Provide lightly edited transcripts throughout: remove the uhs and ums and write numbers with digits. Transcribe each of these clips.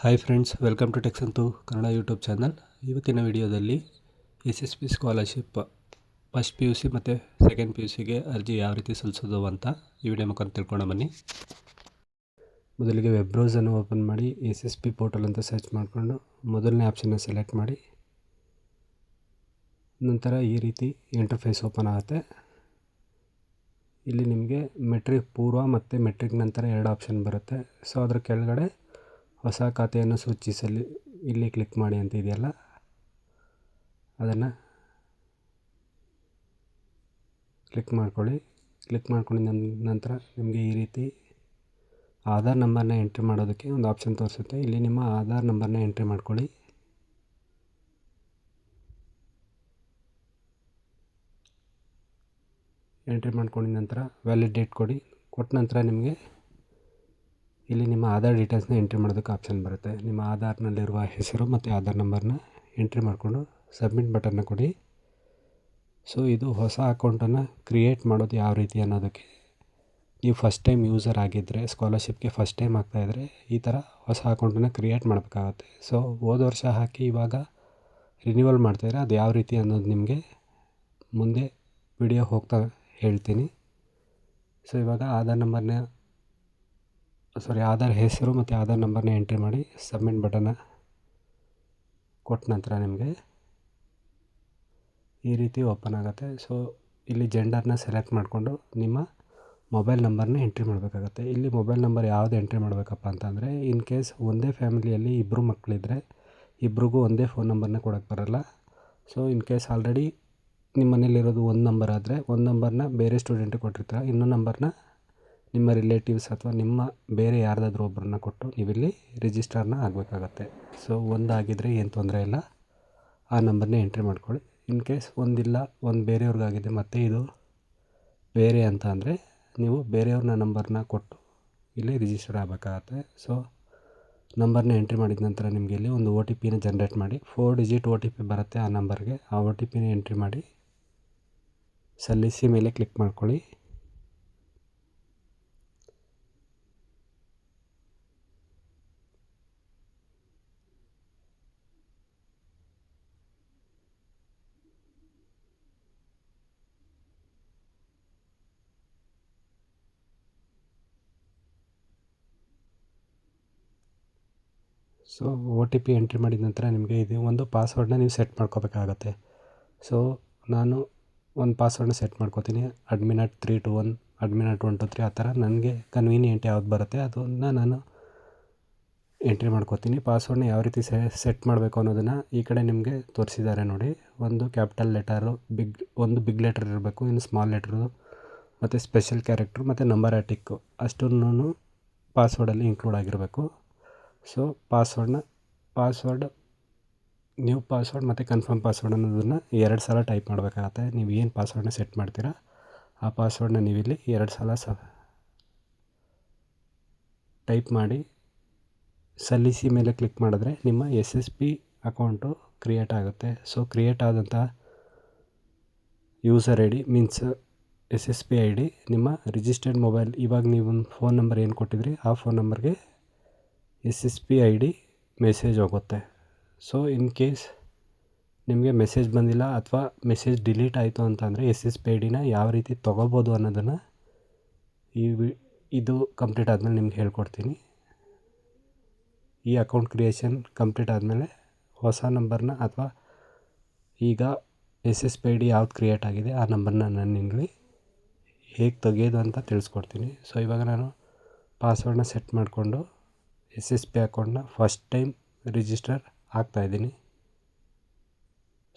Hi friends, welcome to ಟೆಕ್ಸಂತು Kannada YouTube channel. ಇವತ್ತಿನ ವಿಡಿಯೋದಲ್ಲಿ SSP ಸ್ಕಾಲರ್ಶಿಪ್ ಫಸ್ಟ್ PUC ಮತ್ತು ಸೆಕೆಂಡ್ PUCಗೆ ಅರ್ಜಿ ಯಾವ ರೀತಿ ಸಲ್ಲಿಸೋದು ಅಂತ ಈ ವಿಡಿಯೋ ಮುಖಾಂತರ ತಿಳ್ಕೊಂಡು ಬನ್ನಿ. ಮೊದಲಿಗೆ ವೆಬ್ ಬ್ರೌಸನ್ನು ಓಪನ್ ಮಾಡಿ SSP ಪೋರ್ಟಲ್ ಅಂತ ಸರ್ಚ್ ಮಾಡಿಕೊಂಡು ಮೊದಲನೇ ಆಪ್ಷನ್ನ ಸೆಲೆಕ್ಟ್ ಮಾಡಿ ನಂತರ ಈ ರೀತಿ ಇಂಟರ್ಫೇಸ್ ಓಪನ್ ಆಗುತ್ತೆ. ಇಲ್ಲಿ ನಿಮಗೆ ಮೆಟ್ರಿಕ್ ಪೂರ್ವ ಮತ್ತು ಮೆಟ್ರಿಕ್ ನಂತರ ಎರಡು ಆಪ್ಷನ್ ಬರುತ್ತೆ. ಸೊ ಅದರ ಕೆಳಗಡೆ ಹೊಸ ಖಾತೆಯನ್ನು ಸೂಚಿಸಲು ಇಲ್ಲಿ ಕ್ಲಿಕ್ ಮಾಡಿ ಅಂತ ಇದೆಯಲ್ಲ, ಅದನ್ನು ಕ್ಲಿಕ್ ಮಾಡ್ಕೊಳ್ಳಿ. ಕ್ಲಿಕ್ ಮಾಡ್ಕೊಂಡಿದ್ದ ನಂತರ ನಿಮಗೆ ಈ ರೀತಿ ಆಧಾರ್ ನಂಬರ್ನ ಎಂಟ್ರಿ ಮಾಡೋದಕ್ಕೆ ಒಂದು ಆಪ್ಷನ್ ತೋರಿಸುತ್ತೆ. ಇಲ್ಲಿ ನಿಮ್ಮ ಆಧಾರ್ ನಂಬರ್ನ ಎಂಟ್ರಿ ಮಾಡ್ಕೊಳ್ಳಿ. ಎಂಟ್ರಿ ಮಾಡ್ಕೊಂಡಿದ ನಂತರ ವ್ಯಾಲಿಡ್ ಡೇಟ್ ಕೊಟ್ಟ ನಂತರ ನಿಮಗೆ ಇಲ್ಲಿ ನಿಮ್ಮ ಆಧಾರ್ ಡೀಟೇಲ್ಸ್ನ ಎಂಟ್ರಿ ಮಾಡೋದಕ್ಕೆ ಆಪ್ಷನ್ ಬರುತ್ತೆ. ನಿಮ್ಮ ಆಧಾರ್ನಲ್ಲಿರುವ ಹೆಸರು ಮತ್ತು ಆಧಾರ್ ನಂಬರ್ನ ಎಂಟ್ರಿ ಮಾಡಿಕೊಂಡು ಸಬ್ಮಿಟ್ ಬಟನ್ನ ಕೊಡಿ. ಸೊ ಇದು ಹೊಸ ಅಕೌಂಟನ್ನು ಕ್ರಿಯೇಟ್ ಮಾಡೋದು ಯಾವ ರೀತಿ ಅನ್ನೋದಕ್ಕೆ, ನೀವು ಫಸ್ಟ್ ಟೈಮ್ ಯೂಸರ್ ಆಗಿದ್ದರೆ, ಸ್ಕಾಲರ್ಶಿಪ್ಗೆ ಫಸ್ಟ್ ಟೈಮ್ ಆಗ್ತಾಯಿದ್ರೆ ಈ ಥರ ಹೊಸ ಅಕೌಂಟನ್ನು ಕ್ರಿಯೇಟ್ ಮಾಡಬೇಕಾಗತ್ತೆ. ಸೊ ಹೋದ ವರ್ಷ ಹಾಕಿ ಇವಾಗ ರಿನ್ಯೂವಲ್ ಮಾಡ್ತಾಯಿದ್ರೆ ಅದು ಯಾವ ರೀತಿ ಅನ್ನೋದು ನಿಮಗೆ ಮುಂದೆ ವಿಡಿಯೋ ಹೋಗ್ತಾ ಹೇಳ್ತೀನಿ. ಸೊ ಇವಾಗ ಆಧಾರ್ ಹೆಸರು ಮತ್ತು ಆಧಾರ್ ನಂಬರ್ನ ಎಂಟ್ರಿ ಮಾಡಿ ಸಬ್ಮಿಟ್ ಬಟನ್ನ ಕೊಟ್ಟ ನಂತರ ನಿಮಗೆ ಈ ರೀತಿ ಓಪನ್ ಆಗುತ್ತೆ. ಸೊ ಇಲ್ಲಿ ಜೆಂಡರ್ನ ಸೆಲೆಕ್ಟ್ ಮಾಡಿಕೊಂಡು ನಿಮ್ಮ ಮೊಬೈಲ್ ನಂಬರ್ನ ಎಂಟ್ರಿ ಮಾಡಬೇಕಾಗತ್ತೆ. ಇಲ್ಲಿ ಮೊಬೈಲ್ ನಂಬರ್ ಯಾವುದು ಎಂಟ್ರಿ ಮಾಡಬೇಕಪ್ಪ ಅಂತಂದರೆ, ಇನ್ ಕೇಸ್ ಒಂದೇ ಫ್ಯಾಮಿಲಿಯಲ್ಲಿ ಇಬ್ಬರು ಮಕ್ಕಳಿದ್ರೆ ಇಬ್ರಿಗೂ ಒಂದೇ ಫೋನ್ ನಂಬರ್ನ ಕೊಡೋಕ್ಕೆ ಬರೋಲ್ಲ. ಸೊ ಇನ್ ಕೇಸ್ ಆಲ್ರೆಡಿ ನಿಮ್ಮ ಮನೇಲಿರೋದು ಒಂದು ನಂಬರ್ ಆದರೆ ಒಂದು ನಂಬರ್ನ ಬೇರೆ ಸ್ಟೂಡೆಂಟಿಗೆ ಕೊಟ್ಟಿರ್ತೀರ, ಇನ್ನೊಂದು ನಂಬರ್ನ ನಿಮ್ಮ ರಿಲೇಟಿವ್ಸ್ ಅಥವಾ ನಿಮ್ಮ ಬೇರೆ ಯಾರ್ದಾದ್ರೂ ಒಬ್ಬರನ್ನ ಕೊಟ್ಟು ನೀವಿಲ್ಲಿ ರಿಜಿಸ್ಟರ್ನ ಆಗಬೇಕಾಗತ್ತೆ. ಸೊ ಒಂದಾಗಿದ್ದರೆ ಏನು ತೊಂದರೆ ಇಲ್ಲ, ಆ ನಂಬರ್ನೇ ಎಂಟ್ರಿ ಮಾಡ್ಕೊಳ್ಳಿ. ಇನ್ ಕೇಸ್ ಒಂದಿಲ್ಲ, ಒಂದು ಬೇರೆಯವ್ರಿಗಾಗಿದೆ ಮತ್ತು ಇದು ಬೇರೆ ಅಂತ ಅಂದರೆ ನೀವು ಬೇರೆಯವ್ರನ್ನ ನಂಬರ್ನ ಕೊಟ್ಟು ಇಲ್ಲಿ ರಿಜಿಸ್ಟರ್ ಆಗಬೇಕಾಗತ್ತೆ. ಸೊ ನಂಬರ್ನ ಎಂಟ್ರಿ ಮಾಡಿದ ನಂತರ ನಿಮಗೆ ಇಲ್ಲಿ ಒಂದು OTPನ ಜನ್ರೇಟ್ ಮಾಡಿ 4 ಡಿಜಿಟ್ OTP ಬರುತ್ತೆ ಆ ನಂಬರ್ಗೆ. ಆ OTPನ ಎಂಟ್ರಿ ಮಾಡಿ ಸಲ್ಲಿಸಿ ಮೇಲೆ ಕ್ಲಿಕ್ ಮಾಡ್ಕೊಳ್ಳಿ. ಸೊ OTP ಎಂಟ್ರಿ ಮಾಡಿದ ನಂತರ ನಿಮಗೆ ಇದು ಒಂದು ಪಾಸ್ವರ್ಡನ್ನ ನೀವು ಸೆಟ್ ಮಾಡ್ಕೋಬೇಕಾಗತ್ತೆ. ಸೊ ನಾನು ಒಂದು ಪಾಸ್ವರ್ಡನ್ನ ಸೆಟ್ ಮಾಡ್ಕೋತೀನಿ. admin@321 admin@123 ಆ ಥರ ನನಗೆ ಕನ್ವೀನಿಯೆಂಟ್ ಯಾವ್ದು ಬರುತ್ತೆ ಅದನ್ನು ನಾನು ಎಂಟ್ರಿ ಮಾಡ್ಕೋತೀನಿ. ಪಾಸ್ವರ್ಡನ್ನ ಯಾವ ರೀತಿ ಸೆಟ್ ಮಾಡಬೇಕು ಅನ್ನೋದನ್ನು ಈ ಕಡೆ ನಿಮಗೆ ತೋರಿಸಿದ್ದಾರೆ ನೋಡಿ. ಒಂದು ಕ್ಯಾಪಿಟಲ್ ಲೆಟರು, ಒಂದು ಬಿಗ್ ಲೆಟರ್ ಇರಬೇಕು, ಇನ್ನು ಸ್ಮಾಲ್ ಲೆಟ್ರು ಮತ್ತು ಸ್ಪೆಷಲ್ ಕ್ಯಾರೆಕ್ಟ್ರು ಮತ್ತು ನಂಬರ್ ಟಿಕ್ಕು ಅಷ್ಟನ್ನು ಪಾಸ್ವರ್ಡಲ್ಲಿ ಇನ್ಕ್ಲೂಡ್ ಆಗಿರಬೇಕು. ಸೊ ಪಾಸ್ವರ್ಡ್ ನ್ಯೂ ಪಾಸ್ವರ್ಡ್ ಮತ್ತು ಕನ್ಫರ್ಮ್ ಪಾಸ್ವರ್ಡ್ ಅನ್ನೋದನ್ನು 2 ಸಲ ಟೈಪ್ ಮಾಡಬೇಕಾಗತ್ತೆ. ನೀವು ಏನು ಪಾಸ್ವರ್ಡನ್ನ ಸೆಟ್ ಮಾಡ್ತೀರಾ ಆ ಪಾಸ್ವರ್ಡನ್ನ ನೀವಿಲ್ಲಿ 2 ಸಲ ಟೈಪ್ ಮಾಡಿ ಸಲ್ಲಿಸಿ ಮೇಲೆ ಕ್ಲಿಕ್ ಮಾಡಿದ್ರೆ ನಿಮ್ಮ SSP ಅಕೌಂಟು ಕ್ರಿಯೇಟ್ ಆಗುತ್ತೆ. ಸೊ ಕ್ರಿಯೇಟ್ ಆದಂಥ user ID means SSP ID ನಿಮ್ಮ ರಿಜಿಸ್ಟರ್ಡ್ ಮೊಬೈಲ್, ಇವಾಗ ನೀವು ಒಂದು ಫೋನ್ ನಂಬರ್ ಏನು ಕೊಟ್ಟಿದ್ರಿ ಆ ಫೋನ್ ನಂಬರ್ಗೆ SSP ID ಮೆಸೇಜ್ ಹೋಗುತ್ತೆ. ಸೊ ಇನ್ ಕೇಸ್ ನಿಮಗೆ ಮೆಸೇಜ್ ಬಂದಿಲ್ಲ ಅಥವಾ ಮೆಸೇಜ್ ಡಿಲೀಟ್ ಆಯಿತು ಅಂತಂದರೆ SSP IDನ ಯಾವ ರೀತಿ ತೊಗೋಬೋದು ಅನ್ನೋದನ್ನು ಇದು ಕಂಪ್ಲೀಟ್ ಆದಮೇಲೆ ನಿಮ್ಗೆ ಹೇಳ್ಕೊಡ್ತೀನಿ. ಈ ಅಕೌಂಟ್ ಕ್ರಿಯೇಷನ್ ಕಂಪ್ಲೀಟ್ ಆದಮೇಲೆ ಹೊಸ ನಂಬರ್ನ ಅಥವಾ ಈಗ SSP ID ಯಾವ್ದು ಕ್ರಿಯೇಟ್ ಆಗಿದೆ ಆ ನಂಬರ್ನ ನಾನು ನಿಮಗೆ ಹೇಗೆ ತೆಗೆಯೋದು ಅಂತ ತಿಳಿಸ್ಕೊಡ್ತೀನಿ. ಸೊ ಇವಾಗ ನಾನು ಪಾಸ್ವರ್ಡನ್ನ ಸೆಟ್ ಮಾಡಿಕೊಂಡು SSP ಅಕೌಂಟ್ನ ಫಸ್ಟ್ ಟೈಮ್ ರಿಜಿಸ್ಟರ್ ಆಗ್ತಾಯಿದ್ದೀನಿ.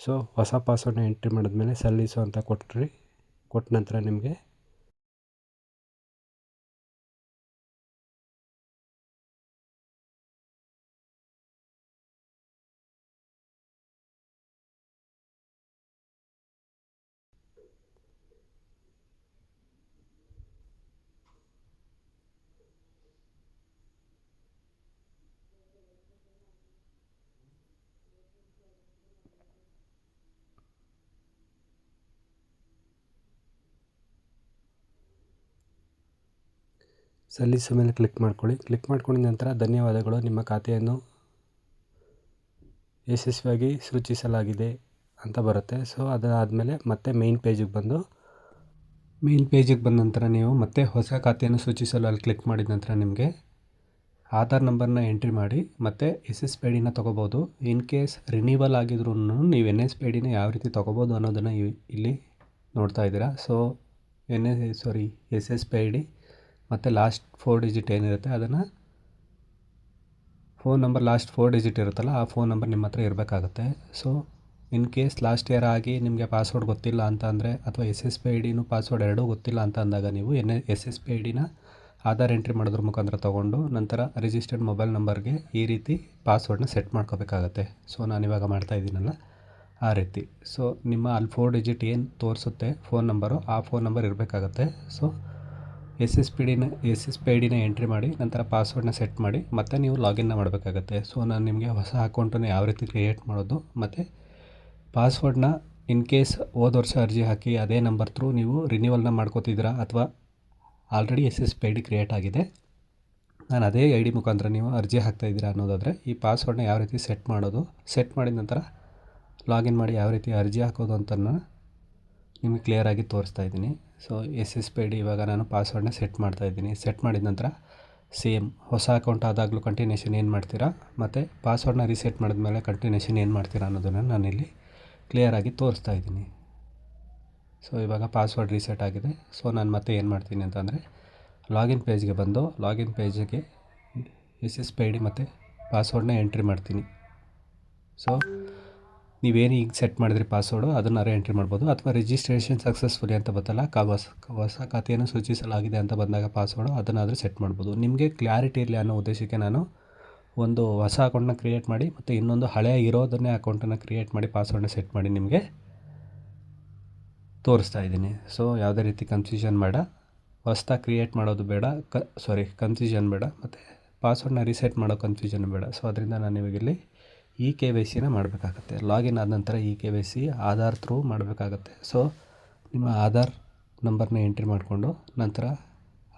ಸೊ ಹೊಸ ಪಾಸ್ವರ್ಡನ್ನ ಎಂಟ್ರಿ ಮಾಡಿದ್ಮೇಲೆ ಸಲ್ಲಿಸು ಅಂತ ಕೊಟ್ಟ ನಂತರ ನಿಮಗೆ ಸಲ್ಲಿಸು ಮೇಲೆ ಕ್ಲಿಕ್ ಮಾಡ್ಕೊಳ್ಳಿ. ಕ್ಲಿಕ್ ಮಾಡ್ಕೊಂಡಿದ ನಂತರ ಧನ್ಯವಾದಗಳು, ನಿಮ್ಮ ಖಾತೆಯನ್ನು ಯಶಸ್ವಿಯಾಗಿ ಸೃಜಿಸಲಾಗಿದೆ ಅಂತ ಬರುತ್ತೆ. ಸೊ ಅದಾದಮೇಲೆ ಮತ್ತೆ ಮೇನ್ ಪೇಜಿಗೆ ಬಂದ ನಂತರ ನೀವು ಮತ್ತೆ ಹೊಸ ಖಾತೆಯನ್ನು ಸೂಚಿಸಲು ಅಲ್ಲಿ ಕ್ಲಿಕ್ ಮಾಡಿದ ನಂತರ ನಿಮಗೆ ಆಧಾರ್ ನಂಬರ್ನ ಎಂಟ್ರಿ ಮಾಡಿ ಮತ್ತು SSPIDನ ತೊಗೋಬೋದು. ಇನ್ ಕೇಸ್ ರಿನ್ಯೂವಲ್ ಆಗಿದ್ರೂ ನೀವು NSPIDನ ಯಾವ ರೀತಿ ತೊಗೋಬೋದು ಅನ್ನೋದನ್ನು ಇಲ್ಲಿ ನೋಡ್ತಾ ಇದ್ದೀರಾ. ಸೊ SSPID ಮತ್ತು ಲಾಸ್ಟ್ 4 ಡಿಜಿಟ್ ಏನಿರುತ್ತೆ ಅದನ್ನು, ಫೋನ್ ನಂಬರ್ ಲಾಸ್ಟ್ 4 ಡಿಜಿಟ್ ಇರುತ್ತಲ್ಲ ಆ ಫೋನ್ ನಂಬರ್ ನಿಮ್ಮ ಹತ್ರ ಇರಬೇಕಾಗುತ್ತೆ. So in case last year ಆಗಿ ನಿಮಗೆ ಪಾಸ್ವರ್ಡ್ ಗೊತ್ತಿಲ್ಲ ಅಂತ ಅಂದರೆ, ಅಥವಾ SSPIDನೂ ಪಾಸ್ವರ್ಡ್ ಎರಡೂ ಗೊತ್ತಿಲ್ಲ ಅಂತ ಅಂದಾಗ ನೀವು SSPIDನ ಆಧಾರ್ ಎಂಟ್ರಿ ಮಾಡೋದ್ರ ಮುಖಾಂತರ ತೊಗೊಂಡು ನಂತರ ರಿಜಿಸ್ಟರ್ಡ್ ಮೊಬೈಲ್ ನಂಬರ್ಗೆ ಈ ರೀತಿ ಪಾಸ್ವರ್ಡ್ನ ಸೆಟ್ ಮಾಡ್ಕೋಬೇಕಾಗತ್ತೆ. ಸೊ ನಾನಿವಾಗ ಮಾಡ್ತಾಯಿದ್ದೀನಲ್ಲ ಆ ರೀತಿ. ಸೊ ನಿಮ್ಮ ಅಲ್ಲಿ 4 ಡಿಜಿಟ್ ಏನು ತೋರಿಸುತ್ತೆ ಫೋನ್ ನಂಬರು, ಆ ಫೋನ್ ನಂಬರ್ ಇರಬೇಕಾಗತ್ತೆ. ಸೊ SSPIDನ ಎಂಟ್ರಿ ಮಾಡಿ ನಂತರ ಪಾಸ್ವರ್ಡ್ನ ಸೆಟ್ ಮಾಡಿ ಮತ್ತೆ ನೀವು ಲಾಗಿನ್ನ ಮಾಡಬೇಕಾಗತ್ತೆ. ಸೊ ನಾನು ನಿಮಗೆ ಹೊಸ ಅಕೌಂಟನ್ನು ಯಾವ ರೀತಿ ಕ್ರಿಯೇಟ್ ಮಾಡೋದು ಮತ್ತು ಪಾಸ್ವರ್ಡ್ನ ಇನ್ ಕೇಸ್ ಹೋದ ವರ್ಷ ಅರ್ಜಿ ಹಾಕಿ ಅದೇ ನಂಬರ್ ಥ್ರೂ ನೀವು ರಿನ್ಯೂವಲ್ನ ಮಾಡ್ಕೋತಿದ್ದೀರಾ ಅಥವಾ ಆಲ್ರೆಡಿ SSPID ಕ್ರಿಯೇಟ್ ಆಗಿದೆ, ನಾನು ಅದೇ ID ಮುಖಾಂತರ ನೀವು ಅರ್ಜಿ ಹಾಕ್ತಾಯಿದ್ದೀರಾ ಅನ್ನೋದಾದರೆ ಈ ಪಾಸ್ವರ್ಡ್ನ ಯಾವ ರೀತಿ ಸೆಟ್ ಮಾಡೋದು, ಸೆಟ್ ಮಾಡಿದ ನಂತರ ಲಾಗಿನ್ ಮಾಡಿ ಯಾವ ರೀತಿ ಅರ್ಜಿ ಹಾಕೋದು ಅಂತ ನಿಮಗೆ ಕ್ಲಿಯರಾಗಿ ತೋರಿಸ್ತಾ ಇದ್ದೀನಿ. ಸೊ SSPID ಇವಾಗ ನಾನು ಪಾಸ್ವರ್ಡ್ನ ಸೆಟ್ ಮಾಡ್ತಾಯಿದ್ದೀನಿ. ಸೆಟ್ ಮಾಡಿದ ನಂತರ ಸೇಮ್ ಹೊಸ ಅಕೌಂಟ್ ಆದಾಗಲೂ ಕಂಟಿನ್ಯೂಷನ್ ಏನು ಮಾಡ್ತೀರಾ ಮತ್ತು ಪಾಸ್ವರ್ಡ್ನ ರೀಸೆಟ್ ಮಾಡಿದ್ಮೇಲೆ ಕಂಟಿನ್ಯೂಷನ್ ಏನು ಮಾಡ್ತೀರಾ ಅನ್ನೋದನ್ನು ನಾನಿಲ್ಲಿ ಕ್ಲಿಯರಾಗಿ ತೋರಿಸ್ತಾ ಇದ್ದೀನಿ. ಸೊ ಇವಾಗ ಪಾಸ್ವರ್ಡ್ ರೀಸೆಟ್ ಆಗಿದೆ. ಸೊ ನಾನು ಮತ್ತೆ ಏನು ಮಾಡ್ತೀನಿ ಅಂತಂದರೆ ಲಾಗಿನ್ ಪೇಜ್ಗೆ ಬಂದು ಲಾಗಿನ್ ಪೇಜಿಗೆ SSPID ಮತ್ತು ಪಾಸ್ವರ್ಡ್ನ ಎಂಟ್ರಿ ಮಾಡ್ತೀನಿ. ಸೊ ನೀವೇನು ಈಗ ಸೆಟ್ ಮಾಡಿದ್ರಿ ಪಾಸ್ವರ್ಡು ಅದನ್ನಾರೇ ಎಂಟ್ರಿ ಮಾಡ್ಬೋದು, ಅಥವಾ ರಿಜಿಸ್ಟ್ರೇಷನ್ ಸಕ್ಸಸ್ಫುಲಿ ಅಂತ ಬರ್ತಲ್ಲ, ಹೊಸ ಖಾತೆಯನ್ನು ಸೂಚಿಸಲಾಗಿದೆ ಅಂತ ಬಂದಾಗ ಪಾಸ್ವರ್ಡು ಅದನ್ನಾದರೂ ಸೆಟ್ ಮಾಡ್ಬೋದು. ನಿಮಗೆ ಕ್ಲಾರಿಟಿ ಇರಲಿ ಅನ್ನೋ ಉದ್ದೇಶಕ್ಕೆ ನಾನು ಒಂದು ಹೊಸ ಅಕೌಂಟನ್ನ ಕ್ರಿಯೇಟ್ ಮಾಡಿ ಮತ್ತು ಇನ್ನೊಂದು ಹಳೆಯ ಇರೋದನ್ನೇ ಅಕೌಂಟನ್ನು ಕ್ರಿಯೇಟ್ ಮಾಡಿ ಪಾಸ್ವರ್ಡ್ನ ಸೆಟ್ ಮಾಡಿ ನಿಮಗೆ ತೋರಿಸ್ತಾ ಇದ್ದೀನಿ. ಸೊ ಯಾವುದೇ ರೀತಿ ಕನ್ಫ್ಯೂಷನ್ ಬೇಡ, ಹೊಸ್ದಾಗಿ ಕ್ರಿಯೇಟ್ ಮಾಡೋದು ಬೇಡ, ಕನ್ಫ್ಯೂಷನ್ ಬೇಡ, ಮತ್ತು ಪಾಸ್ವರ್ಡ್ನ ರೀಸೆಟ್ ಮಾಡೋ ಕನ್ಫ್ಯೂಷನ್ ಬೇಡ. ಸೊ ಅದರಿಂದ ನಾನು ಇವಾಗಿಲ್ಲಿ KYCನ ಮಾಡಬೇಕಾಗತ್ತೆ. ಲಾಗಿನ್ ಆದ ನಂತರ KYC ಆಧಾರ್ ಥ್ರೂ ಮಾಡಬೇಕಾಗತ್ತೆ. ಸೊ ನಿಮ್ಮ ಆಧಾರ್ ನಂಬರ್ನ ಎಂಟ್ರಿ ಮಾಡಿಕೊಂಡು ನಂತರ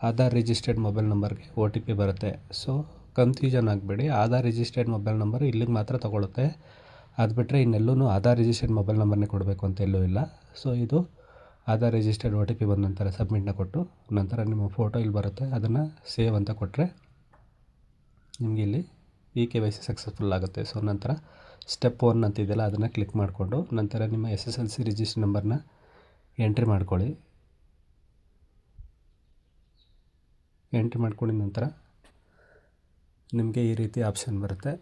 ಆಧಾರ್ ರಿಜಿಸ್ಟರ್ಡ್ ಮೊಬೈಲ್ ನಂಬರ್ಗೆ OTP ಬರುತ್ತೆ. ಸೊ ಕನ್ಫ್ಯೂಷನ್ ಆಗಬೇಡಿ, ಆಧಾರ್ ರಿಜಿಸ್ಟರ್ಡ್ ಮೊಬೈಲ್ ನಂಬರ್ ಇಲ್ಲಿಗೆ ಮಾತ್ರ ತೊಗೊಳುತ್ತೆ. ಅದು ಬಿಟ್ಟರೆ ಇನ್ನೆಲ್ಲೂ ಆಧಾರ್ ರಿಜಿಸ್ಟರ್ಡ್ ಮೊಬೈಲ್ ನಂಬರ್ನೇ ಕೊಡಬೇಕು ಅಂತ ಎಲ್ಲೂ ಇಲ್ಲ. ಸೊ ಇದು ಆಧಾರ್ ರಿಜಿಸ್ಟರ್ಡ್ OTP ಬಂದ ನಂತರ ಸಬ್ಮಿಟ್ನ ಕೊಟ್ಟು ನಂತರ ನಿಮ್ಮ ಫೋಟೋ ಇಲ್ಲಿ ಬರುತ್ತೆ, ಅದನ್ನು ಸೇವ್ ಅಂತ ಕೊಟ್ಟರೆ ನಿಮಗೆ ಇಲ್ಲಿ KYC ಸಕ್ಸಸ್ಫುಲ್ ಆಗುತ್ತೆ. ಸೊ ನಂತರ ಸ್ಟೆಪ್ 1 ಅಂತಿದೆಯಲ್ಲ ಅದನ್ನು ಕ್ಲಿಕ್ ಮಾಡಿಕೊಂಡು ನಂತರ ನಿಮ್ಮ SSLC ರಿಜಿಸ್ಟರ್ ನಂಬರ್ನ ಎಂಟ್ರಿ ಮಾಡ್ಕೊಳ್ಳಿ. ಎಂಟ್ರಿ ಮಾಡ್ಕೊಂಡಿದ ನಂತರ ನಿಮಗೆ ಈ ರೀತಿ ಆಪ್ಷನ್ ಬರುತ್ತೆ.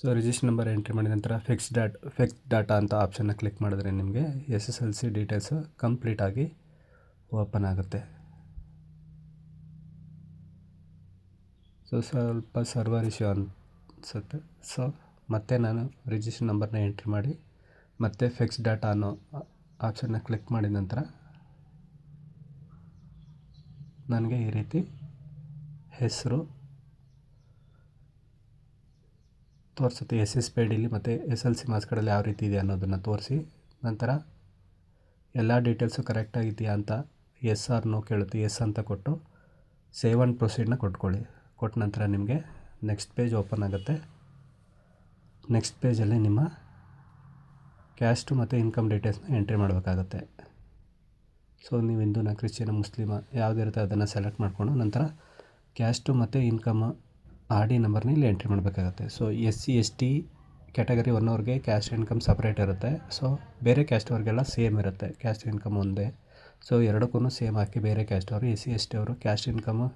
ಸೊ ರಿಜಿಸ್ಟರ್ ನಂಬರ್ ಎಂಟ್ರಿ ಮಾಡಿದ ನಂತರ ಫಿಕ್ಸ್ ಡಾಟಾ ಅಂತ ಆಪ್ಷನ್ನ ಕ್ಲಿಕ್ ಮಾಡಿದ್ರೆ ನಿಮಗೆ SSLC ಡೀಟೇಲ್ಸು ಕಂಪ್ಲೀಟಾಗಿ ಓಪನ್ ಆಗುತ್ತೆ. ಸೊ ಸ್ವಲ್ಪ ಸರ್ವರ್ ಇಶ್ಯೂ ಅನಿಸುತ್ತೆ. ಸೊ ಮತ್ತೆ ನಾನು ರಿಜಿಸ್ಟರ್ ನಂಬರ್ನ ಎಂಟ್ರಿ ಮಾಡಿ ಮತ್ತೆ ಫಿಕ್ಸ್ ಡಾಟಾ ಅನ್ನೋ ಆಪ್ಷನ್ನ ಕ್ಲಿಕ್ ಮಾಡಿದ ನಂತರ ನನಗೆ ಈ ರೀತಿ ಹೆಸರು ತೋರಿಸುತ್ತೆ. SSPIDಲಿ ಮತ್ತು SLC ಮಾರ್ಕ್ಸ್ ಕಾರ್ಡಲ್ಲಿ ಯಾವ ರೀತಿ ಇದೆ ಅನ್ನೋದನ್ನು ತೋರಿಸಿ ನಂತರ ಎಲ್ಲ ಡೀಟೇಲ್ಸು ಕರೆಕ್ಟಾಗಿದೆಯಾ ಅಂತ ಎಸ್ ಆರ್ ನೋ ಕೇಳುತ್ತೆ. ಎಸ್ ಅಂತ ಕೊಟ್ಟು ಸೇವ್ ಆ್ಯಂಡ್ ಪ್ರೊಸೀಡ್ನ ಕೊಟ್ಟ ನಂತರ ನಿಮಗೆ ನೆಕ್ಸ್ಟ್ ಪೇಜ್ ಓಪನ್ ಆಗುತ್ತೆ. ನೆಕ್ಸ್ಟ್ ಪೇಜಲ್ಲಿ ನಿಮ್ಮ ಕ್ಯಾಸ್ಟು ಮತ್ತು ಇನ್ಕಮ್ ಡೀಟೇಲ್ಸ್ನ ಎಂಟ್ರಿ ಮಾಡಬೇಕಾಗತ್ತೆ. ಸೊ ನೀವು ಹಿಂದೂನ, ಕ್ರಿಶ್ಚಿಯನ್, ಮುಸ್ಲಿಮ ಯಾವುದಿರುತ್ತೆ ಅದನ್ನು ಸೆಲೆಕ್ಟ್ ಮಾಡಿಕೊಂಡು ನಂತರ ಕ್ಯಾಸ್ಟು ಮತ್ತು ಇನ್ಕಮ್ RD ನಂಬರ್ನ ಇಲ್ಲಿ ಎಂಟ್ರಿ ಮಾಡಬೇಕಾಗತ್ತೆ. ಸೊ SC ST ಕ್ಯಾಟಗರಿ 1 ಅವ್ರಿಗೆ ಕ್ಯಾಸ್ಟ್ ಇನ್ಕಮ್ ಸಪ್ರೇಟ್ ಇರುತ್ತೆ. ಸೊ ಬೇರೆ ಕ್ಯಾಸ್ಟ್ ಅವ್ರಿಗೆಲ್ಲ ಸೇಮ್ ಇರುತ್ತೆ, ಕ್ಯಾಸ್ಟ್ ಇನ್ಕಮ್ ಒಂದೇ. ಸೊ ಎರಡಕ್ಕೂ ಸೇಮ್ ಹಾಕಿ ಬೇರೆ ಕ್ಯಾಸ್ಟ್ ಅವರು SC ST ಅವರು ಕ್ಯಾಸ್ಟ್ ಇನ್ಕಮು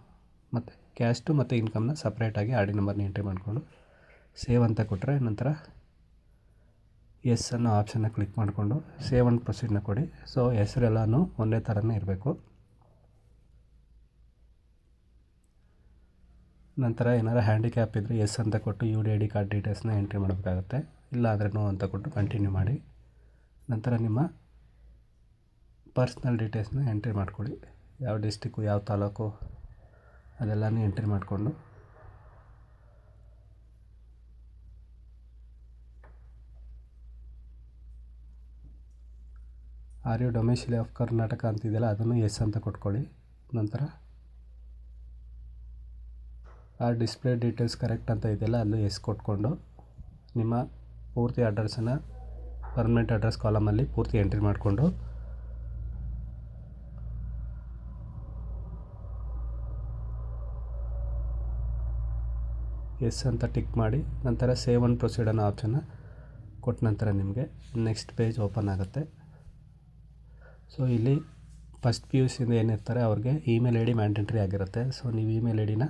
ಮತ್ತು ಕ್ಯಾಸ್ಟು ಮತ್ತು ಇನ್ಕಮ್ನ ಸಪ್ರೇಟಾಗಿ RD ನಂಬರ್ನ ಎಂಟ್ರಿ ಮಾಡಿಕೊಂಡು ಸೇವ್ ಅಂತ ಕೊಟ್ಟರೆ ನಂತರ ಎಸ್ ಅನ್ನೋ ಆಪ್ಷನ್ನ ಕ್ಲಿಕ್ ಮಾಡಿಕೊಂಡು ಸೇವ್ ಆ್ಯಂಡ್ ಪ್ರೊಸೀಡ್ನ ಕೊಡಿ. ಸೊ ಹೆಸರೆಲ್ಲನೂ ಒಂದೇ ಥರನೇ ಇರಬೇಕು. ನಂತರ ಏನಾರು ಹ್ಯಾಂಡಿಕ್ಯಾಪ್ ಇದ್ದರೆ ಎಸ್ ಅಂತ ಕೊಟ್ಟು UDID ಕಾರ್ಡ್ ಡೀಟೇಲ್ಸ್ನ ಎಂಟ್ರಿ ಮಾಡಬೇಕಾಗುತ್ತೆ. ಇಲ್ಲ ಅಂದರೆ ನೋ ಅಂತ ಕೊಟ್ಟು ಕಂಟಿನ್ಯೂ ಮಾಡಿ. ನಂತರ ನಿಮ್ಮ ಪರ್ಸ್ನಲ್ ಡೀಟೇಲ್ಸ್ನ ಎಂಟ್ರಿ ಮಾಡ್ಕೊಳ್ಳಿ. ಯಾವ ಡಿಸ್ಟಿಕ್ಕು, ಯಾವ ತಾಲೂಕು ಅದೆಲ್ಲನೂ ಎಂಟ್ರಿ ಮಾಡಿಕೊಂಡು ಆರ್ ಯು ಡೊಮೆಸಿಲಿ ಆಫ್ ಕರ್ನಾಟಕ ಅಂತಿದೆಯಲ್ಲ ಅದನ್ನು ಎಸ್ ಅಂತ ಕೊಟ್ಕೊಳ್ಳಿ. ನಂತರ ಆ ಡಿಸ್ಪ್ಲೇ ಡೀಟೇಲ್ಸ್ ಕರೆಕ್ಟ್ ಅಂತ ಇದೆಯಲ್ಲ ಅಲ್ಲಿ ಎಸ್ ಕೊಟ್ಕೊಂಡು ನಿಮ್ಮ ಪೂರ್ತಿ ಅಡ್ರೆಸ್ಸನ್ನು ಪರ್ಮನೆಂಟ್ ಅಡ್ರೆಸ್ ಕಾಲಮಲ್ಲಿ ಪೂರ್ತಿ ಎಂಟ್ರಿ ಮಾಡಿಕೊಂಡು ಎಸ್ ಅಂತ ಟಿಕ್ ಮಾಡಿ ನಂತರ ಸೇವ್ ಆ್ಯಂಡ್ ಪ್ರೊಸೀಡ್ ಅನ್ನೋ ಆಪ್ಷನ್ನ ಕೊಟ್ಟ ನಂತರ ನಿಮಗೆ ನೆಕ್ಸ್ಟ್ ಪೇಜ್ ಓಪನ್ ಆಗುತ್ತೆ. ಸೊ ಇಲ್ಲಿ ಫಸ್ಟ್ PUC ಇಂದ ಏನಿರ್ತಾರೆ ಅವ್ರಿಗೆ ಇಮೇಲ್ ಐ ಡಿ ಮ್ಯಾಂಡೇಟ್ರಿ ಆಗಿರುತ್ತೆ. ಸೊ ನೀವು ಇಮೇಲ್ ಐ ಡಿನ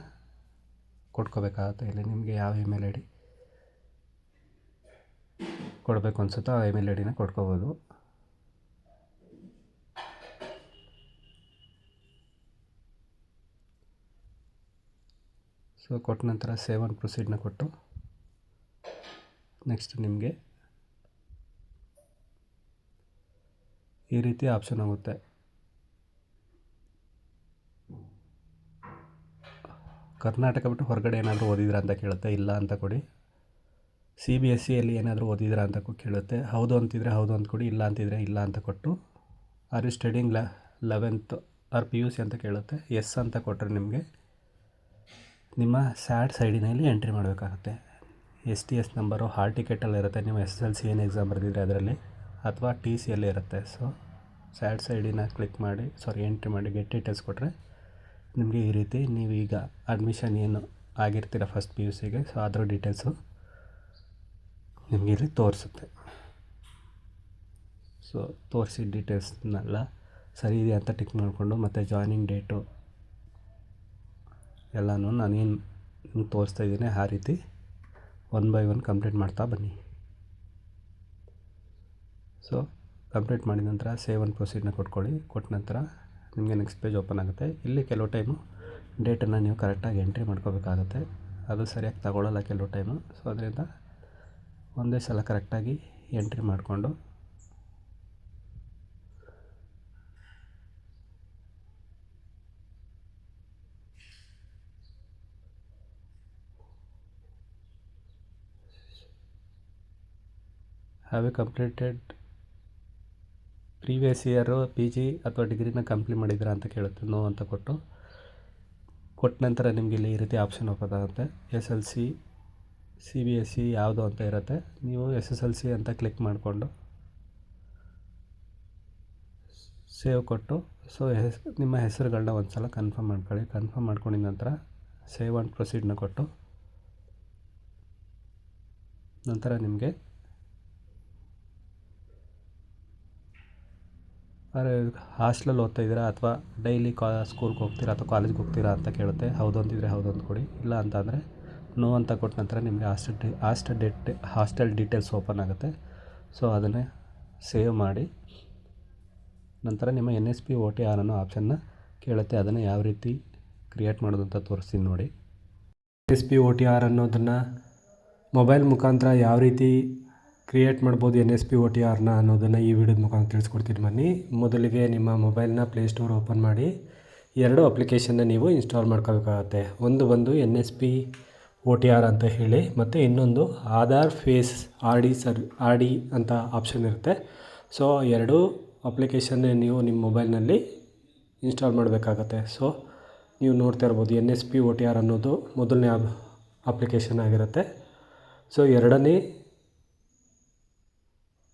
ಕೊಡ್ಕೋಬೇಕಾಗುತ್ತೆ. ಇಲ್ಲಿ ನಿಮಗೆ ಯಾವ ಇಮೇಲ್ ಐ ಡಿ ಕೊಡಬೇಕು ಅನಿಸುತ್ತೋ ಆ ಇಮೇಲ್ ಐ ಡಿನ ಕೊಟ್ಕೋಬೋದು. ಸೊ ಕೊಟ್ಟ ನಂತರ ಸೇವ್ ಆ್ಯಂಡ್ ಪ್ರೊಸೀಡ್ನ ಕೊಟ್ಟು ನೆಕ್ಸ್ಟ್ ನಿಮಗೆ ಈ ರೀತಿ ಆಪ್ಷನ್ ಆಗುತ್ತೆ. ಕರ್ನಾಟಕ ಬಿಟ್ಟು ಹೊರಗಡೆ ಏನಾದರೂ ಓದಿದ್ರಾ ಅಂತ ಕೇಳುತ್ತೆ, ಇಲ್ಲ ಅಂತ ಕೊಡಿ. CBSEಯಲ್ಲಿ ಏನಾದರೂ ಓದಿದ್ರಾ ಅಂತ ಕೇಳುತ್ತೆ, ಹೌದು ಅಂತಿದ್ರೆ ಹೌದು ಅಂತ ಕೊಡಿ, ಇಲ್ಲ ಅಂತಿದ್ರೆ ಇಲ್ಲ ಅಂತ ಕೊಟ್ಟು are you studying 11th or PUC ಅಂತ ಕೇಳುತ್ತೆ. ಎಸ್ ಅಂತ ಕೊಟ್ಟರೆ ನಿಮಗೆ ನಿಮ್ಮ ಸ್ಯಾಡ್ ಸೈಡಿನಲ್ಲಿ ಎಂಟ್ರಿ ಮಾಡಬೇಕಾಗುತ್ತೆ. STS ನಂಬರು ಹಾಲ್ ಟಿಕೆಟಲ್ಲಿ ಇರುತ್ತೆ, ನೀವು SSLC ಏನು ಎಕ್ಸಾಮ್ ಬರೆದಿದ್ರೆ ಅದರಲ್ಲಿ, ಅಥವಾ TCಯಲ್ಲಿ ಇರುತ್ತೆ. ಸೊ ಸ್ಯಾಡ್ ಸೈಡಿನ ಕ್ಲಿಕ್ ಮಾಡಿ ಎಂಟ್ರಿ ಮಾಡಿ ಗೆಟ್ ಡೀಟೇಲ್ಸ್ ಕೊಟ್ಟರೆ ನಿಮಗೆ ಈ ರೀತಿ ನೀವೀಗ ಅಡ್ಮಿಷನ್ ಏನು ಆಗಿರ್ತೀರ ಫಸ್ಟ್ PUCಗೆ, ಸೊ ಅದರ ಡೀಟೇಲ್ಸು ನಿಮಗೆ ಇಲ್ಲಿ ತೋರಿಸುತ್ತೆ. ಸೊ ತೋರಿಸಿದ ಡೀಟೇಲ್ಸ್ನೆಲ್ಲ ಸರಿ ಇದೆ ಅಂತ ಟಿಕ್ ಮಾಡಿಕೊಂಡು ಮತ್ತು ಜಾಯ್ನಿಂಗ್ ಡೇಟು ಎಲ್ಲನೂ ನಾನೇನು ನಿಮ್ಗೆ ತೋರಿಸ್ತಾ ಇದ್ದೀನಿ ಆ ರೀತಿ 1 by 1 ಕಂಪ್ಲೀಟ್ ಮಾಡ್ತಾ ಬನ್ನಿ. ಸೊ ಕಂಪ್ಲೀಟ್ ಮಾಡಿದ ನಂತರ ಸೇವ್ ಆ್ಯಂಡ್ ಪ್ರೊಸೀಡ್ನ ಕೊಟ್ಕೊಳ್ಳಿ. ಕೊಟ್ಟ ನಂತರ ನಿಮಗೆ ನೆಕ್ಸ್ಟ್ ಪೇಜ್ ಓಪನ್ ಆಗುತ್ತೆ. ಇಲ್ಲಿ ಕೆಲವು ಟೈಮು ಡೇಟನ್ನು ನೀವು ಕರೆಕ್ಟಾಗಿ ಎಂಟ್ರಿ ಮಾಡ್ಕೋಬೇಕಾಗುತ್ತೆ. ಅದು ಸರಿಯಾಗಿ ತಗೊಳ್ಳಲ್ಲ ಕೆಲವು ಟೈಮು. ಸೊ ಅದರಿಂದ ಒಂದೇ ಸಲ ಕರೆಕ್ಟಾಗಿ ಎಂಟ್ರಿ ಮಾಡಿಕೊಂಡು have you completed previous year PG ಅಥವಾ ಡಿಗ್ರಿನ ಕಂಪ್ಲೀಟ್ ಮಾಡಿದ್ದೀರಾ ಅಂತ ಕೇಳುತ್ತೆ. ನೋ ಅಂತ ಕೊಟ್ಟ ನಂತರ ನಿಮಗೆ ಇಲ್ಲಿ ಈ ರೀತಿ ಆಪ್ಷನ್ ಓಪನ್ ಆಗುತ್ತೆ. SLC CBSE ಯಾವುದು ಅಂತ ಇರುತ್ತೆ. ನೀವು SSLC ಅಂತ ಕ್ಲಿಕ್ ಮಾಡಿಕೊಂಡು ಸೇವ್ ಕೊಟ್ಟು ಸೊ ನಿಮ್ಮ ಹೆಸರುಗಳನ್ನ ಒಂದು ಸಲ ಕನ್ಫರ್ಮ್ ಮಾಡ್ಕೊಳ್ಳಿ. ಕನ್ಫರ್ಮ್ ಮಾಡ್ಕೊಂಡಿದ ನಂತರ ಸೇವ್ ಆ್ಯಂಡ್ ಪ್ರೊಸೀಡ್ನ ಕೊಟ್ಟು ನಂತರ ನಿಮಗೆ ಹಾಸ್ಟೆಲಲ್ಲಿ ಓದ್ತಾ ಇದ್ದೀರಾ ಅಥವಾ ಡೈಲಿ ಸ್ಕೂಲ್ಗೆ ಹೋಗ್ತೀರಾ ಅಥವಾ ಕಾಲೇಜ್ಗೆ ಹೋಗ್ತೀರಾ ಅಂತ ಕೇಳುತ್ತೆ. ಹೌದು ಅಂತಿದ್ರೆ ಹೌದು ಅಂತ ಕೊಡಿ, ಇಲ್ಲ ಅಂತ ಅಂದರೆ ನೋ ಅಂತ ಕೊಟ್ಟ ನಂತರ ನಿಮಗೆ ಹಾಸ್ಟೆಲ್ ಡೀಟೇಲ್ಸ್ ಓಪನ್ ಆಗುತ್ತೆ. ಸೊ ಅದನ್ನೇ ಸೇವ್ ಮಾಡಿ ನಂತರ ನಿಮ್ಮ NSP OTR ಅನ್ನೋ ಆಪ್ಷನ್ನ ಕೇಳುತ್ತೆ. ಅದನ್ನು ಯಾವ ರೀತಿ ಕ್ರಿಯೇಟ್ ಮಾಡೋದು ಅಂತ ತೋರಿಸ್ತೀನಿ ನೋಡಿ. NSP OTR ಅನ್ನೋದನ್ನು ಮೊಬೈಲ್ ಮುಖಾಂತರ ಯಾವ ರೀತಿ ಕ್ರಿಯೇಟ್ ಮಾಡ್ಬೋದು NSP OTRನ ಅನ್ನೋದನ್ನು ಈ ವಿಡಿಯೋದ ಮುಖಾಂತರ ತಿಳಿಸ್ಕೊಡ್ತೀನಿ ಬನ್ನಿ. ಮೊದಲಿಗೆ ನಿಮ್ಮ ಮೊಬೈಲ್ನ ಪ್ಲೇಸ್ಟೋರ್ ಓಪನ್ ಮಾಡಿ 2 ಅಪ್ಲಿಕೇಶನ್ನ ನೀವು ಇನ್ಸ್ಟಾಲ್ ಮಾಡ್ಕೋಬೇಕಾಗತ್ತೆ. ಒಂದು ಬಂದು NSP OTR ಅಂತ ಹೇಳಿ, ಮತ್ತು ಇನ್ನೊಂದು ಆಧಾರ್ ಫೇಸ್ RD ಅಂತ ಆಪ್ಷನ್ ಇರುತ್ತೆ. ಸೊ 2 ಅಪ್ಲಿಕೇಶನ್ನೇ ನೀವು ನಿಮ್ಮ ಮೊಬೈಲ್ನಲ್ಲಿ ಇನ್ಸ್ಟಾಲ್ ಮಾಡಬೇಕಾಗತ್ತೆ. ಸೊ ನೀವು ನೋಡ್ತಾ ಇರ್ಬೋದು NSP OTR ಅನ್ನೋದು ಮೊದಲನೇ ಅಪ್ಲಿಕೇಶನ್ ಆಗಿರುತ್ತೆ. ಸೊ ಎರಡನೇ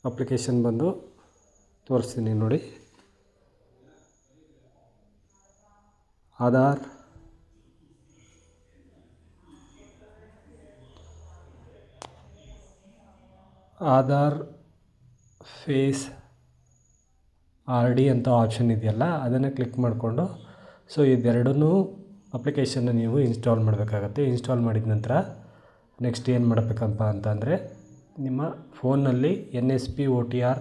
ಅಪ್ಲಿಕೇಶನ್ ಬಂದು ತೋರಿಸ್ತೀನಿ ನೋಡಿ. ಆಧಾರ್ ಫೇಸ್ RD ಅಂತ ಆಪ್ಷನ್ ಇದೆಯಲ್ಲ ಅದನ್ನು ಕ್ಲಿಕ್ ಮಾಡಿಕೊಂಡು ಸೊ ಇದೆರಡನ್ನೂ ಅಪ್ಲಿಕೇಶನ್ನ ನೀವು ಇನ್ಸ್ಟಾಲ್ ಮಾಡಬೇಕಾಗತ್ತೆ. ಇನ್ಸ್ಟಾಲ್ ಮಾಡಿದ ನಂತರ ನೆಕ್ಸ್ಟ್ ಏನು ಮಾಡಬೇಕಪ್ಪ ಅಂತಂದರೆ ನಿಮ್ಮ ಫೋನ್ನಲ್ಲಿ NSP OTR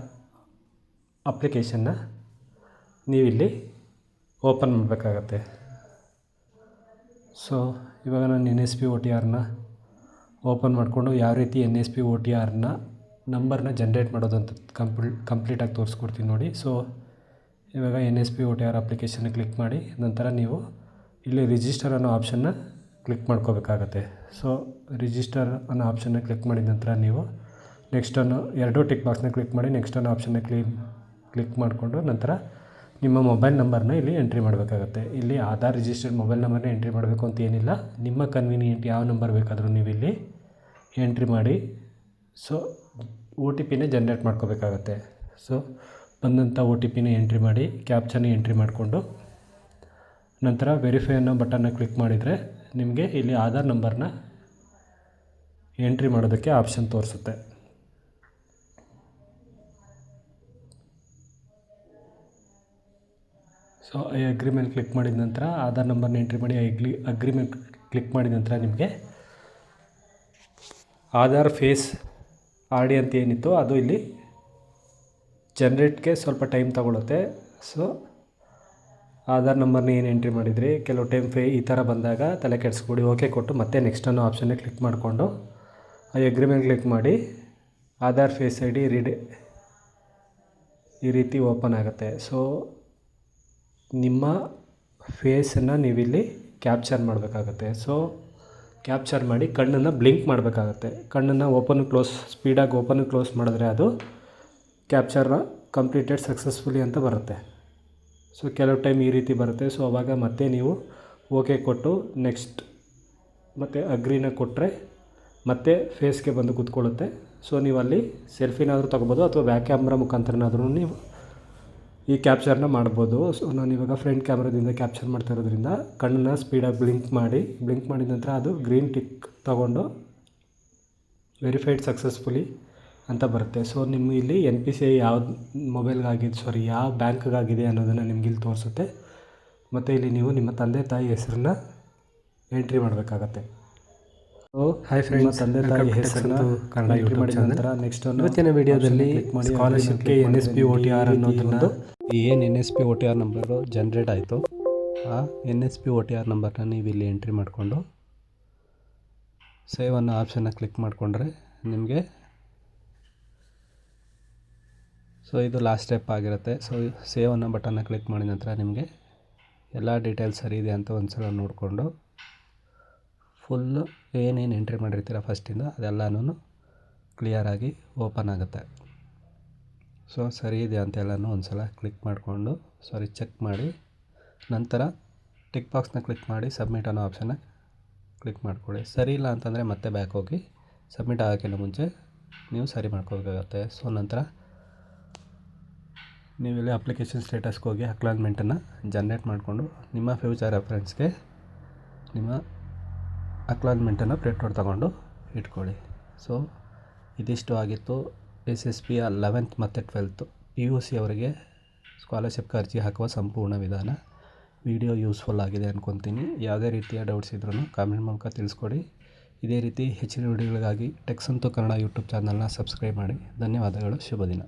ಅಪ್ಲಿಕೇಶನ್ನ ನೀವಿಲ್ಲಿ ಓಪನ್ ಮಾಡಬೇಕಾಗತ್ತೆ. ಸೊ ಇವಾಗ ನಾನು NSP OTRನ ಓಪನ್ ಮಾಡಿಕೊಂಡು ಯಾವ ರೀತಿ NSP OTRನ ನಂಬರ್ನ ಜನ್ರೇಟ್ ಮಾಡೋದು ಅಂತ ಕಂಪ್ಲೀಟಾಗಿ ತೋರಿಸ್ಕೊಡ್ತೀನಿ ನೋಡಿ. ಸೊ ಇವಾಗ NSP OTR ಅಪ್ಲಿಕೇಶನ್ನ ಕ್ಲಿಕ್ ಮಾಡಿ ನಂತರ ನೀವು ಇಲ್ಲಿ ರಿಜಿಸ್ಟರ್ ಅನ್ನೋ ಆಪ್ಷನ್ನ ಕ್ಲಿಕ್ ಮಾಡ್ಕೋಬೇಕಾಗತ್ತೆ. ಸೊ ರಿಜಿಸ್ಟರ್ ಅನ್ನೋ ಆಪ್ಷನ್ನ ಕ್ಲಿಕ್ ಮಾಡಿದ ನಂತರ ನೀವು ನೆಕ್ಸ್ಟ್ ಅನ್ನೋ 2 ಟಿಕ್ ಬಾಕ್ಸ್ನ ಕ್ಲಿಕ್ ಮಾಡಿ ನೆಕ್ಸ್ಟ್ ಅನ್ನೋ ಆಪ್ಷನ್ನ ಕ್ಲಿಕ್ ಮಾಡಿಕೊಂಡು ನಂತರ ನಿಮ್ಮ ಮೊಬೈಲ್ ನಂಬರ್ನ ಇಲ್ಲಿ ಎಂಟ್ರಿ ಮಾಡಬೇಕಾಗತ್ತೆ. ಇಲ್ಲಿ ಆಧಾರ್ ರಿಜಿಸ್ಟರ್ಡ್ ಮೊಬೈಲ್ ನಂಬರ್ನ ಎಂಟ್ರಿ ಮಾಡಬೇಕು ಅಂತ ಏನಿಲ್ಲ, ನಿಮ್ಮ ಕನ್ವೀನಿಯೆಂಟ್ ಯಾವ ನಂಬರ್ ಬೇಕಾದರೂ ನೀವು ಇಲ್ಲಿ ಎಂಟ್ರಿ ಮಾಡಿ ಸೊ OTPನೇ ಜನ್ರೇಟ್ ಮಾಡ್ಕೋಬೇಕಾಗತ್ತೆ. ಸೊ ಬಂದಂಥ OTPನ ಎಂಟ್ರಿ ಮಾಡಿ ಕ್ಯಾಪ್ಚರ್ನ ಎಂಟ್ರಿ ಮಾಡಿಕೊಂಡು ನಂತರ ವೆರಿಫೈ ಅನ್ನೋ ಬಟನ್ನ ಕ್ಲಿಕ್ ಮಾಡಿದರೆ ನಿಮಗೆ ಇಲ್ಲಿ ಆಧಾರ್ ನಂಬರ್ನ ಎಂಟ್ರಿ ಮಾಡೋದಕ್ಕೆ ಆಪ್ಷನ್ ತೋರಿಸುತ್ತೆ. ಸೊ ಐ ಅಗ್ರಿ ಮೇಲೆ ಕ್ಲಿಕ್ ಮಾಡಿದ ನಂತರ ಆಧಾರ್ ನಂಬರ್ನ ಎಂಟ್ರಿ ಮಾಡಿ ಅಗ್ರಿ ಮೇಲೆ ಕ್ಲಿಕ್ ಮಾಡಿದ ನಂತರ ನಿಮಗೆ ಆಧಾರ್ ಫೇಸ್ RD ಅಂತ ಏನಿತ್ತು ಅದು ಇಲ್ಲಿ ಜನ್ರೇಟ್ಗೆ ಸ್ವಲ್ಪ ಟೈಮ್ ತಗೊಳುತ್ತೆ. ಸೊ ಆಧಾರ್ ನಂಬರ್ನ ಏನು ಎಂಟ್ರಿ ಮಾಡಿದ್ರಿ ಕೆಲವು ಟೈಮ್ ಈ ಥರ ಬಂದಾಗ ತಲೆ ಕೆಡಿಸ್ಕೊಡಿ, ಓಕೆ ಕೊಟ್ಟು ಮತ್ತೆ ನೆಕ್ಸ್ಟ್ ಅನ್ನೋ ಆಪ್ಷನ್ನೇ ಕ್ಲಿಕ್ ಮಾಡಿಕೊಂಡು ಐ ಅಗ್ರಿ ಮೇಲೆ ಕ್ಲಿಕ್ ಮಾಡಿ ಆಧಾರ್ ಫೇಸ್ ID ಈ ರೀತಿ ಓಪನ್ ಆಗುತ್ತೆ. ಸೊ ನಿಮ್ಮ ಫೇಸನ್ನು ನೀವಿಲ್ಲಿ ಕ್ಯಾಪ್ಚರ್ ಮಾಡಬೇಕಾಗತ್ತೆ. ಸೊ ಕ್ಯಾಪ್ಚರ್ ಮಾಡಿ ಕಣ್ಣನ್ನು ಬ್ಲಿಂಕ್ ಮಾಡಬೇಕಾಗತ್ತೆ. ಕಣ್ಣನ್ನು ಓಪನ್ ಕ್ಲೋಸ್ ಸ್ಪೀಡಾಗಿ ಓಪನ್ ಕ್ಲೋಸ್ ಮಾಡಿದ್ರೆ ಅದು ಕ್ಯಾಪ್ಚರ್ ಕಂಪ್ಲೀಟೆಡ್ ಸಕ್ಸಸ್ಫುಲಿ ಅಂತ ಬರುತ್ತೆ. ಸೊ ಕೆಲವು ಟೈಮ್ ಈ ರೀತಿ ಬರುತ್ತೆ. ಸೊ ಆವಾಗ ಮತ್ತೆ ನೀವು ಓಕೆ ಕೊಟ್ಟು ನೆಕ್ಸ್ಟ್ ಮತ್ತು ಅಗ್ರಿನ ಕೊಟ್ಟರೆ ಮತ್ತೆ ಫೇಸ್ಗೆ ಬಂದು ಕೂತ್ಕೊಳ್ಳುತ್ತೆ. ಸೊ ನೀವು ಅಲ್ಲಿ ಸೆಲ್ಫಿನಾದರೂ ತೊಗೋಬೋದು ಅಥವಾ ಬ್ಯಾಕ್ ಕ್ಯಾಮ್ರಾ ಮುಖಾಂತರನಾದ್ರೂ ನೀವು ಈ ಕ್ಯಾಪ್ಚರ್ನ ಮಾಡ್ಬೋದು. ಸೊ ನಾನು ಇವಾಗ ಫ್ರಂಟ್ ಕ್ಯಾಮ್ರಾದಿಂದ ಕ್ಯಾಪ್ಚರ್ ಮಾಡ್ತಾ ಇರೋದ್ರಿಂದ ಕಣ್ಣನ್ನ ಸ್ಪೀಡಾಗಿ ಬ್ಲಿಂಕ್ ಮಾಡಿದ ನಂತರ ಅದು ಗ್ರೀನ್ ಟಿಕ್ ತೊಗೊಂಡು ವೆರಿಫೈಡ್ ಸಕ್ಸಸ್ಫುಲಿ ಅಂತ ಬರುತ್ತೆ. ಸೊ ನಿಮ್ಮ ಇಲ್ಲಿ NPCI ಯಾವ ಮೊಬೈಲ್ಗಾಗಿದೆ ಯಾವ ಬ್ಯಾಂಕ್ಗಾಗಿದೆ ಅನ್ನೋದನ್ನು ನಿಮ್ಗೆ ಇಲ್ಲಿ ತೋರಿಸುತ್ತೆ. ಮತ್ತು ಇಲ್ಲಿ ನೀವು ನಿಮ್ಮ ತಂದೆ ತಾಯಿ ಹೆಸರನ್ನ ಎಂಟ್ರಿ ಮಾಡಬೇಕಾಗತ್ತೆ. ಸೊ ಹಾಯ್ ಫ್ರೆಂಡ್ಸ್, ತಂದೆ ತಾಯಿ ಹೆಸರನ್ನ ಕನ್ನಡ ಎಂಟ್ರಿ ಮಾಡಿದ ನಂತರ ನೆಕ್ಸ್ಟ್ ಇವತ್ತಿನ ವಿಡಿಯೋದಲ್ಲಿ ಸ್ಕಾಲರ್ಶಿಪ್ಗೆ NSP OTR ಅನ್ನೋದನ್ನು ಏನು NSP OTR ನಂಬರು ಜನ್ರೇಟ್ ಆಯಿತು ಆ NSP OTR ನಂಬರ್ನ ನೀವು ಇಲ್ಲಿ ಎಂಟ್ರಿ ಮಾಡಿಕೊಂಡು ಸೇವ್ ಅನ್ನೋ ಆಪ್ಷನ್ನ ಕ್ಲಿಕ್ ಮಾಡಿಕೊಂಡ್ರೆ ನಿಮಗೆ ಸೊ ಇದು ಲಾಸ್ಟ್ ಸ್ಟೆಪ್ ಆಗಿರುತ್ತೆ. ಸೊ ಸೇವ್ ಅನ್ನೋ ಬಟನ್ನ ಕ್ಲಿಕ್ ಮಾಡಿದ ನಂತರ ನಿಮಗೆ ಎಲ್ಲ ಡೀಟೇಲ್ಸ್ ಸರಿ ಇದೆ ಅಂತ ಒಂದು ಸಲ ನೋಡಿಕೊಂಡು ಫುಲ್ಲು ಏನೇನು ಎಂಟ್ರಿ ಮಾಡಿರ್ತೀರ ಫಸ್ಟಿಂದ ಅದೆಲ್ಲನೂ ಕ್ಲಿಯರಾಗಿ ಓಪನ್ ಆಗುತ್ತೆ. ಸೊ ಸರಿ ಇದೆ ಅಂತೆಲ್ಲನೂ ಒಂದು ಸಲ ಕ್ಲಿಕ್ ಮಾಡಿಕೊಂಡು ಚೆಕ್ ಮಾಡಿ ನಂತರ ಟಿಕ್ ಬಾಕ್ಸ್ನ ಕ್ಲಿಕ್ ಮಾಡಿ ಸಬ್ಮಿಟ್ ಅನ್ನೋ ಆಪ್ಷನ್ನ ಕ್ಲಿಕ್ ಮಾಡ್ಕೊಳ್ಳಿ. ಸರಿ ಇಲ್ಲ ಅಂತಂದರೆ ಮತ್ತೆ ಬ್ಯಾಕ್ ಹೋಗಿ ಸಬ್ಮಿಟ್ ಆಗೋಕ್ಕಿಂತ ಮುಂಚೆ ನೀವು ಸರಿ ಮಾಡ್ಕೋಬೇಕಾಗತ್ತೆ. ಸೊ ನಂತರ ನೀವಿಲ್ಲಿ ಅಪ್ಲಿಕೇಶನ್ ಸ್ಟೇಟಸ್ಗೆ ಹೋಗಿ ಅಕ್ನಾಲೆಜ್ಮೆಂಟನ್ನು ಜನ್ರೇಟ್ ಮಾಡಿಕೊಂಡು ನಿಮ್ಮ ಫ್ಯೂಚರ್ ರೆಫರೆನ್ಸ್ಗೆ ನಿಮ್ಮ ಅಕ್ನಾಲೆಜ್ಮೆಂಟನ್ನು ಪ್ರಿಂಟ್ ಔಟ್ ತೊಗೊಂಡು ಇಟ್ಕೊಳ್ಳಿ. ಸೊ ಇದಿಷ್ಟು ಆಗಿತ್ತು SSP 11th ಮತ್ತು 12th PUC ಅವರಿಗೆ ಸ್ಕಾಲರ್ಶಿಪ್ಗೆ ಅರ್ಜಿ ಹಾಕುವ ಸಂಪೂರ್ಣ ವಿಧಾನ. ವಿಡಿಯೋ ಯೂಸ್ಫುಲ್ ಆಗಿದೆ ಅಂದ್ಕೊತೀನಿ. ಯಾವುದೇ ರೀತಿಯ ಡೌಟ್ಸ್ ಇದ್ರೂ ಕಾಮೆಂಟ್ ಮೂಲಕ ತಿಳಿಸ್ಕೊಡಿ. ಇದೇ ರೀತಿ ಹೆಚ್ಚಿನ ವಿಡಿಯೋಗಳಿಗಾಗಿ ಟೆಕ್ ಸಂತು ಕನ್ನಡ ಯೂಟ್ಯೂಬ್ ಚಾನಲ್ನ ಸಬ್ಸ್ಕ್ರೈಬ್ ಮಾಡಿ. ಧನ್ಯವಾದಗಳು. ಶುಭ ದಿನ.